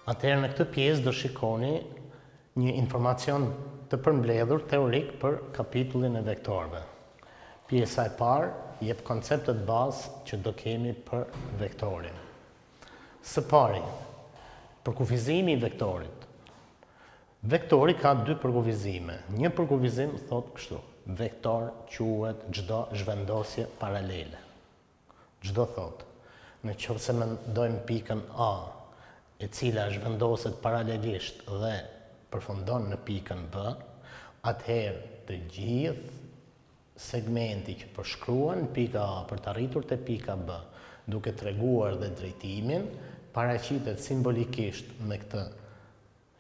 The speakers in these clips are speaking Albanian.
Atëherë në këtë pjesë do shikoni një informacion të përmbledhur teorik për kapitullin e vektorëve. Pjesa e parë jep konceptet bazë që do kemi për vektorin. Së pari, përkufizimi i vektorit. Vektori ka dy përkufizime. Një përkufizim thot kështu: vektor quhet çdo zhvendosje paralele. Çdo thot, nëse mendojmë pikën A, e cila zhvendoset paralelisht dhe përfundon në pikën B, atëherë të gjithë segmenti që përshkruan pika A për të arritur te pika B, duke treguar dhe drejtimin, paraqitet simbolikisht me këtë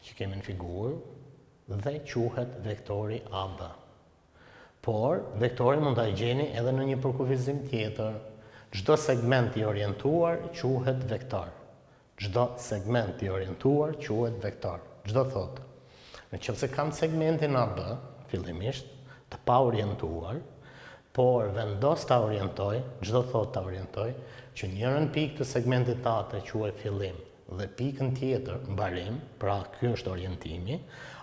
që kemi në figurë dhe quhet vektori AB. Por, vektori mund ta gjeni edhe në një përkufizim tjetër. Çdo segment i orientuar quhet vektor. Çdo segment i orientuar quhet vektor. Çdo thot, nëse kam segmentin AB, fillimisht, të pa orientuar, por vendos ta orientoj, çdo thot ta orientoj, që njërën pikë të segmentit A të quhet fillim dhe pikën tjetër mbarim, pra ky është orientimi,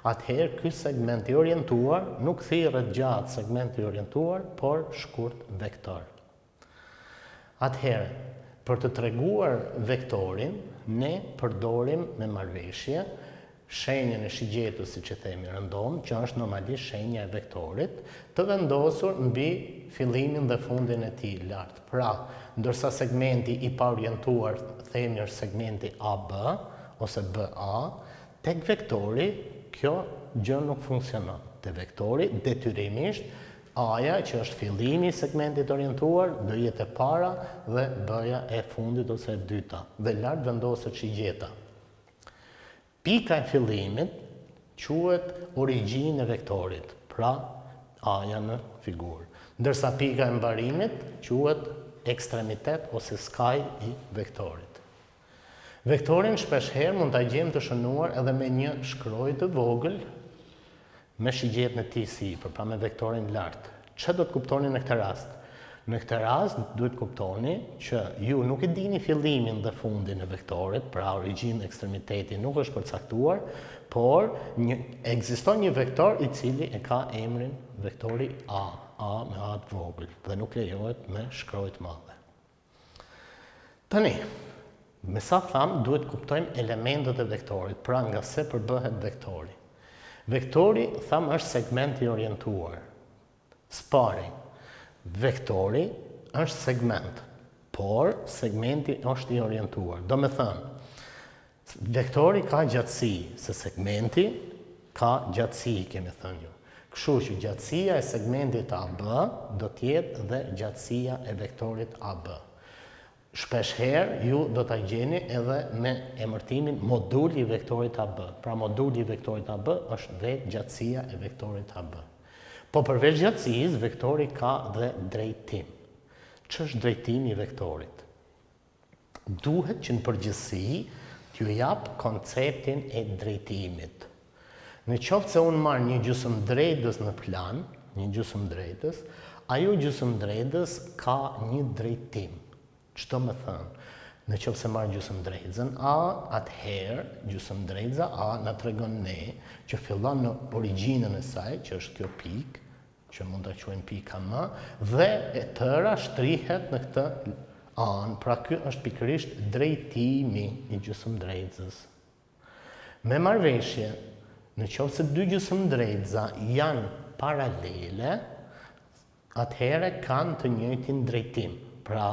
atëherë ky segment i orientuar nuk thirret gjatë segmenti i orientuar, por shkurt vektor. Atëherë, për të treguar vektorin, ne përdorim me marrëveshje shenjën e shigjetës, siç e themi rëndom, që është normalisht shenja e vektorit, të vendosur mbi fillimin dhe fundin e tij lart. Pra, ndërsa segmenti i pa orientuar themi është segmenti AB ose BA, tek vektori kjo gjë nuk funksionon. Te vektori detyrimisht A-ja, që është fillimi i segmentit orientuar, do jetë e para dhe B-ja e fundit ose e dyta, dhe lart vendoset shigjeta. Pika e fillimit quhet origjinë e vektorit, pra A-ja në figurë, ndërsa pika e mbarimit quhet ekstremitet ose skaj i vektorit. Vektorin shpeshherë mund ta gjejmë të shënuar edhe me një shkronjë të vogël me shigjet në tij sipër, pra me vektorin lart. Çfarë do të kuptoni në këtë rast? Në këtë rast duhet kuptoni që ju nuk e dini fillimin dhe fundin e vektorit, pra origjinë dhe ekstremiteti nuk është përcaktuar, por ekziston një vektor i cili e ka emrin vektori A me A të vogël, dhe nuk lejohet me shkronjë të madhe. Tani, me sa tham, duhet kuptojmë elementet e vektorit, pra nga se përbëhet vektori. Vektori, tham, është segment i orientuar. Spari, vektori është segment, por segmenti është i orientuar. Do me thënë, vektori ka gjatësi, se segmenti ka gjatësi, kemi thënë ju. Kështu që gjatësia e segmentit AB do t'jetë dhe gjatësia e vektorit AB. Shpeshherë ju do ta gjeni edhe me emërtimin moduli i vektorit AB. Pra moduli i vektorit AB është vetë gjatësia e vektorit AB. Po përveç gjatësisë, vektori ka dhe drejtim. Ç'është drejtimi i vektorit? Duhet që në përgjithësi t'ju jap konceptin e drejtimit. Në qoftë se unë marr një gjysmëdrejtës në plan, një gjysmëdrejtës, ajo gjysmëdrejtës ka një drejtim. Ç'do me thënë? Në qoftë se marr gjysmëdrejtën A, atëherë gjysmëdrejtësa A na tregon ne që fillon në origjinën e saj, që është kjo pikë, që mund ta quajmë pika M, dhe e tëra shtrihet në këtë anë. Pra ky është pikërisht drejtimi i gjysmëdrejtës. Me marrëveshje, në qoftë se dy gjysmëdrejtësa janë paralele, atëherë kanë të njëjtin drejtim. Pra,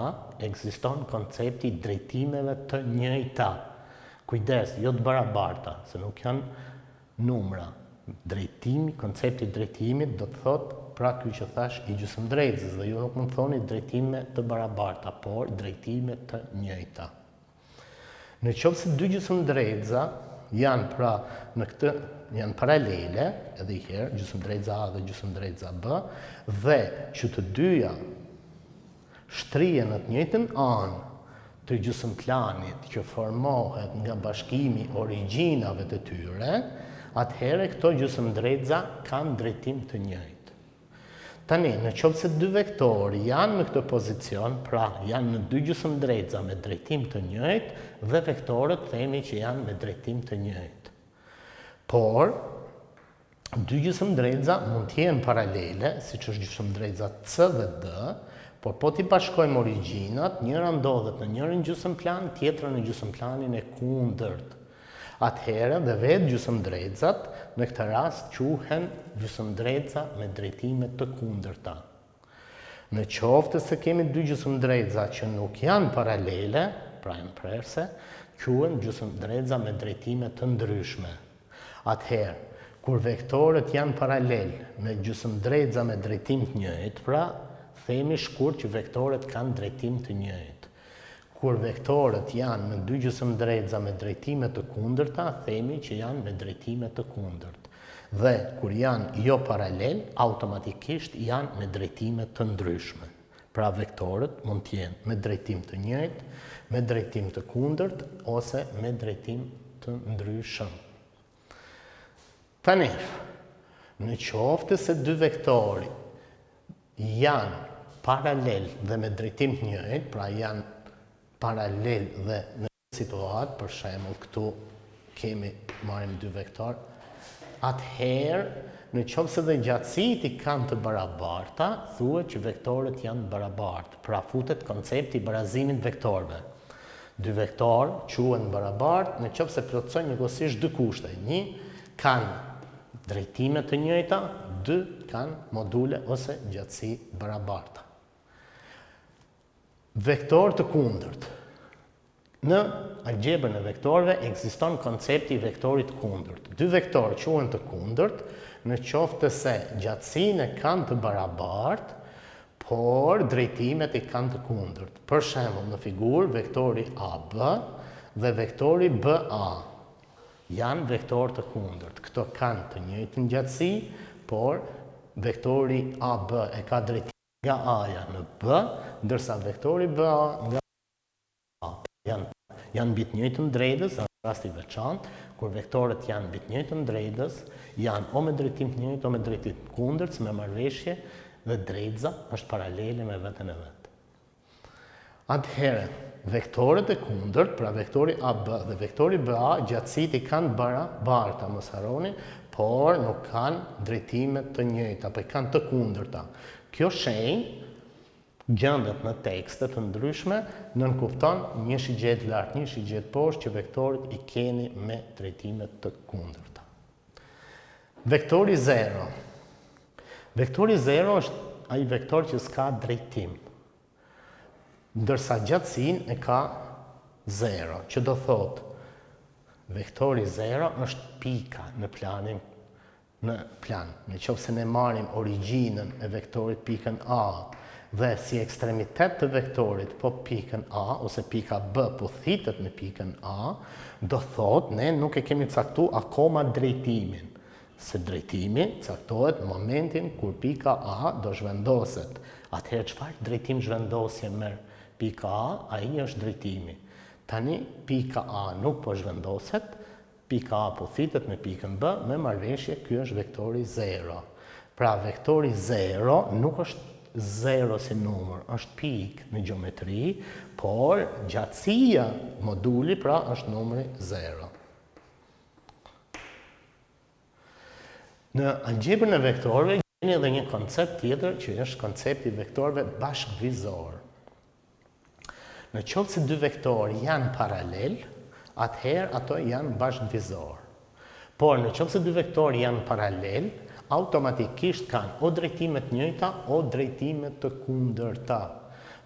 ekziston koncepti i drejtimeve të njëjta. Kujdes, jo të barabarta, se nuk janë numra. Drejtimi, koncepti i drejtimit do të thotë, pra ky që thash i gjysmëdrejtës, dhe ju nuk mund thoni drejtime të barabarta, por drejtime të njëjta. Në qoftë se dy gjysmëdrejtësa janë pra në këtë janë paralele, edhe i herë, gjysmëdrejtësa A dhe gjysmëdrejtësa B, dhe që të dyja shtrihen në të njëjtën anë të gjysmëplanit që formohet nga bashkimi origjinave të tyre, atëherë këto gjysmëdrejtësa kanë drejtim të njëjtë. Tani, në qoftë se dy vektorë janë në këtë pozicion, pra janë në dy gjysmëdrejtëza me drejtim të njëjtë dhe vektorët themi që janë me drejtim të njëjtë. Por, dy gjysmëdrejtëza mund të jenë paralele, siç është gjysmëdrejtëza C dhe D, por po t'i bashkojmë origjinat, njëra ndodhet në njërin gjysmëplan, tjetra në gjysmëplanin e kundërt. Atëherë dhe vetë gjysmëdrejtëzat në këtë rast quhen gjysmëdrejtëza me drejtime të kundërta. Në qoftë se kemi dy gjysmëdrejtëza që nuk janë paralele, pra janë prerse, quhen gjysmëdrejtëza me drejtime të ndryshme. Atëherë, kur vektorët janë paralel me gjysmëdrejtëza me drejtim të njëjtë, pra themi shkurt që vektorët kanë drejtim të njëjtë. Kur vektorët janë në dy gjysmëdrejtëza me drejtime të kundërta, themi që janë me drejtime të kundërt. Dhe kur janë jo paralel, automatikisht janë me drejtime të ndryshme. Pra vektorët mund të jenë me drejtim të njëjtë, me drejtim të kundërt ose me drejtim të ndryshëm. Tani, në qoftë se dy vektorë janë paralel dhe me drejtim të njëjtë, pra janë paralel dhe në situatë, për shembull këtu marrim dy vektor, atëherë në qoftë se dhe gjatësitë i kanë të barabarta, thuhet që vektorët janë barabartë, pra futet koncepti i barazimit vektorëve. Dy vektorë quhen barabartë në qoftë se plotësojnë njëkohësisht dy kushte. Një, kanë drejtime të njëjta, dy, kanë module ose gjatësi barabarta. Vektor të kundërt. Në algebrën e vektorëve ekziston koncepti i vektorit të kundërt. Dy vektorë quhen të kundërt në qoftë se gjatësinë kanë të barabartë, por drejtimet i kanë të kundërt. Për shembull, në figurë vektori AB dhe vektori BA janë vektorë të kundërt. Këto kanë të njëjtën gjatësi, por vektori AB e ka drejtim nga A-ja në B, ndërsa vektori BA nga A. Janë mbi të njëjtën drejtës, në rasti veçantë, kur vektorët janë mbi të njëjtën drejtës, janë o me drejtim të njëjtë o me drejtim të kundërt, me marrëveshje dhe drejtëza është paralele me veten e vet. Atëherë, vektorët e kundërt, pra vektori AB dhe vektori BA, gjatësitë i kanë barabarta, mos harroni, por nuk kanë drejtime të njëjta, apo i kanë të kundërta. Kjo shenjë gjendet në tekste të ndryshme, nënkupton një shigjet lart, një shigjet poshtë që vektorët i keni me drejtime të kundërta. Vektori 0. Vektori 0 është ai vektor që s'ka drejtim, ndërsa gjatësinë e ka 0, që do thotë vektori 0 është pika në plan. Në qoftë se ne marrim origjinën e vektorit pikën A dhe si ekstremitet të vektorit po pikën A ose pika B po thitet në pikën A, do thotë ne nuk e kemi caktuar akoma drejtimin. Se drejtimi caktohet në momentin kur pika A do zhvendoset. Atëherë çfarë drejtim zhvendosje merr pika A? Ai është drejtimi. Tani pika A nuk po zhvendoset, pika A po thitet me pikën B, me marrëveshje ky është vektori 0. Pra vektori 0 nuk është 0 si numër, është pikë në gjeometri, por gjatësia moduli pra është numri 0. Në algebrën e vektorëve gjeni edhe një koncept tjetër që është koncepti i vektorëve bashkëvizor. Në qoftë se dy vektorë janë paralel, atëherë ato janë bashkëvizor. Por në qoftë se dy vektorë janë paralel, automatikisht kanë o drejtime të njëjta o drejtime të kundërta.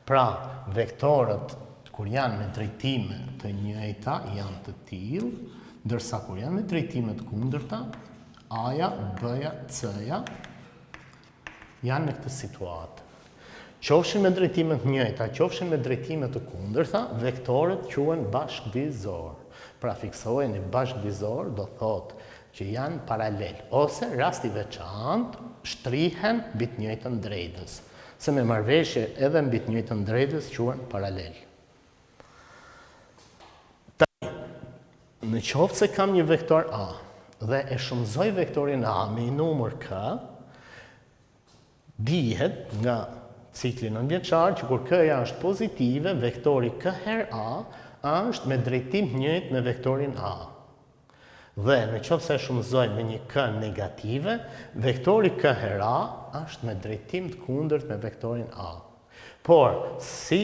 Pra, vektorët kur janë me drejtime të njëjta janë të tillë, ndërsa kur janë me drejtime të kundërta, A-ja, B-ja, C-ja janë në këtë situatë. Qofshin me drejtime të njëjta, qofshin me drejtime të kundërta, vektorët quhen bashkëvizor. Pra fiksojeni bashkëvizor do thotë që janë paralel, ose rasti veçantë shtrihen mbi të njëjtën drejtës. Se me marrëveshje edhe mbi të njëjtën drejtës quhen paralel. Tani, në qoftë se kam një vektor A dhe e shumëzoj vektorin A me një numër K, dihet nga cikli nënvjeçar që kur k-ja është pozitive, vektori k her a është me drejtim njëjtë me vektorin a. Dhe në qoftë se shumëzojmë me një k negative, vektori k her a është me drejtim të kundërt me vektorin a. Por, si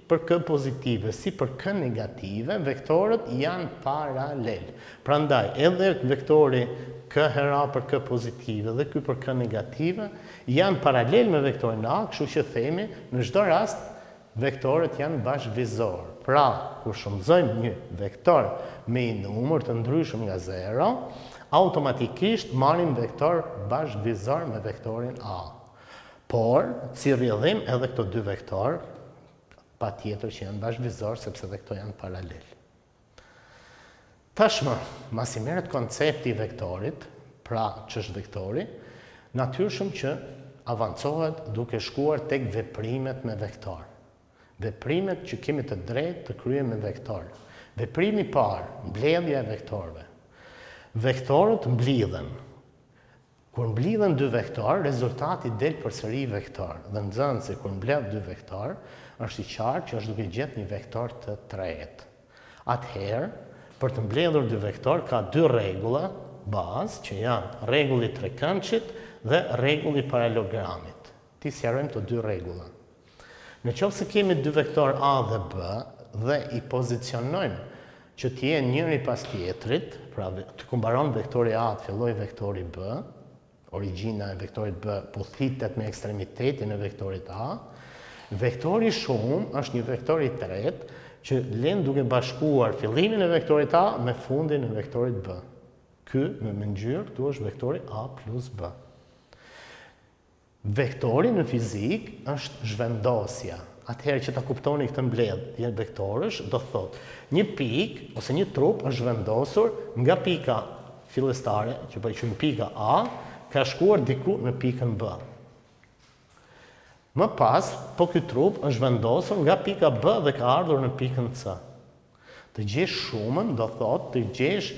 për k pozitive, si për k negative, vektorët janë paralel. Prandaj, edhe vektori k her a për k pozitive dhe ky për k negative janë paralel me vektorin a, kështu që themi në çdo rast vektorët janë bashkëvizor. Pra, kur shumëzojmë një vektor me një numër të ndryshëm nga 0, automatikisht marrim vektor bashkëvizor me vektorin a. Por, si rrjedhim edhe këto dy vektor, pa tjetër që janë bashkëvizor, sepse dhe këto janë paralel. Tashmë, masi merret koncepti i vektorit, pra ç'është vektori, natyrshëm që avancohet duke shkuar tek veprimet me vektor. Veprimet që kemi të drejtë të kryejmë me vektor. Veprimi i parë, mbledhja e vektorëve. Vektorët mblidhen. Kur mblidhen dy vektor, rezultati del përsëri vektor. Dhe nxënësi kur mbledh dy vektor, është i qartë që është duke gjetë një vektor të tretë. Atëherë, për të mbledhur dy vektor ka dy rregulla bazë që janë rregulli i trekëndshit dhe rregulli i paralogramit. Ti sqarojmë të dy rregulla. Në qoftë se kemi dy vektor a dhe b dhe i pozicionojmë që të jenë njëri pas tjetrit, pra të kumbaron vektori a të fillojë vektori b, origjina e vektorit b pothitet me ekstremitetin e vektorit a, vektori shumë është një vektor i tretë që len duke bashkuar fillimin e vektorit a me fundin e vektorit b. Ky me ngjyrë këtu është vektori a plus b. Vektori në fizik është zhvendosja. Atëherë që ta kuptoni këtë mbledhje vektorësh, do thotë një pikë ose një trup është zhvendosur nga pika fillestare, që po e quajmë pika a, ka shkuar diku në pikën b. Më pas, po ky trup është vendosur nga pika B dhe ka ardhur në pikën C. Të gjesh shumën, do thotë të gjesh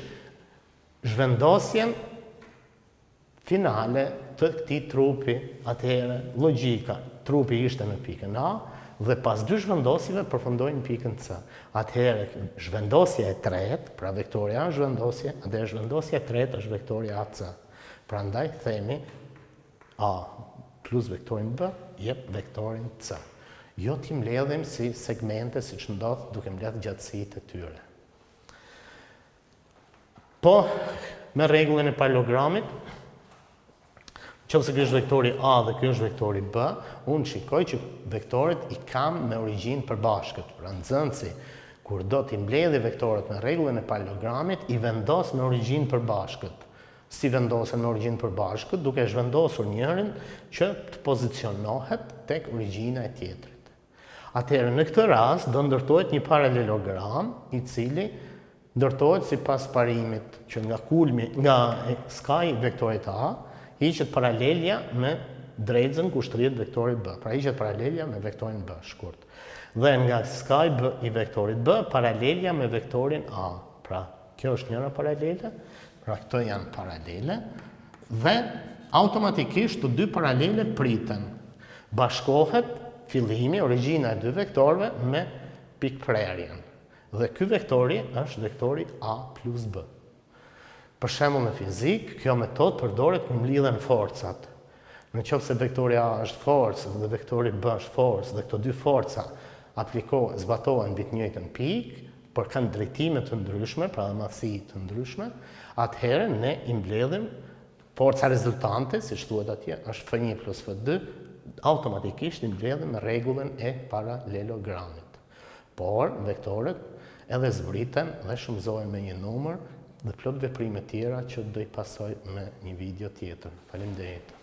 zhvendosjen finale të këtij trupi. Atëherë, logjika, trupi ishte në pikën A dhe pas dy zhvendosjeve përfundoi në pikën C. Atëherë, zhvendosja e tretë, pra vektori A është zhvendosje, dhe zhvendosja e tretë është vektori AC. Prandaj themi A plus vektorin B jep vektorin C. Jo t'i mbledhim si segmente siç ndodh duke mbledh gjatësitë e tyre. Po, me rregullin e paralogramit, nëse ky është vektori A dhe ky është vektori B, unë shikoj që vektorët i kam me origjinë përbashkët. Pra nxënësi, kur do t'i mbledhë vektorët me rregullin e paralogramit, i vendos me origjinë përbashkët. Si vendosen me origjinë përbashkët, duke zhvendosur njërin që të pozicionohet tek origjina e tjetrit. Atëherë, në këtë rast, do ndërtohet një paralelogram i cili ndërtohet sipas parimit që nga skaji vektorit A, hiqet paralelja me drejtën ku shtrihet vektori B. Pra hiqet paralelja me vektorin B, shkurt. Dhe nga skaji B i vektorit B, paralelja me vektorin A. Pra, kjo është njëra paralele, pra këto janë paralele, dhe automatikisht të dy paralele priten. Bashkohet fillimi, origjina e dy vektorëve me pikprerjen. Dhe ky vektori është vektori A plus B. Për shembull në fizik, kjo metodë përdoret kur mlidhen forcat. Në qoftë se vektori A është forcë dhe vektori B është forcë dhe këto dy forca zbatohen mbi të njëjtën pikë, por kanë drejtime të ndryshme, pra dhe madhësi të ndryshme, atëherë ne i mbledhim forca rezultante, si thuhet atje, është F1 plus F2, automatikisht i mbledhim me rregullin e paralelogramit. Por vektorët edhe zbriten dhe shumëzohen me një numër dhe plot veprime tjera që do i pasoj me një video tjetër. Faleminderit.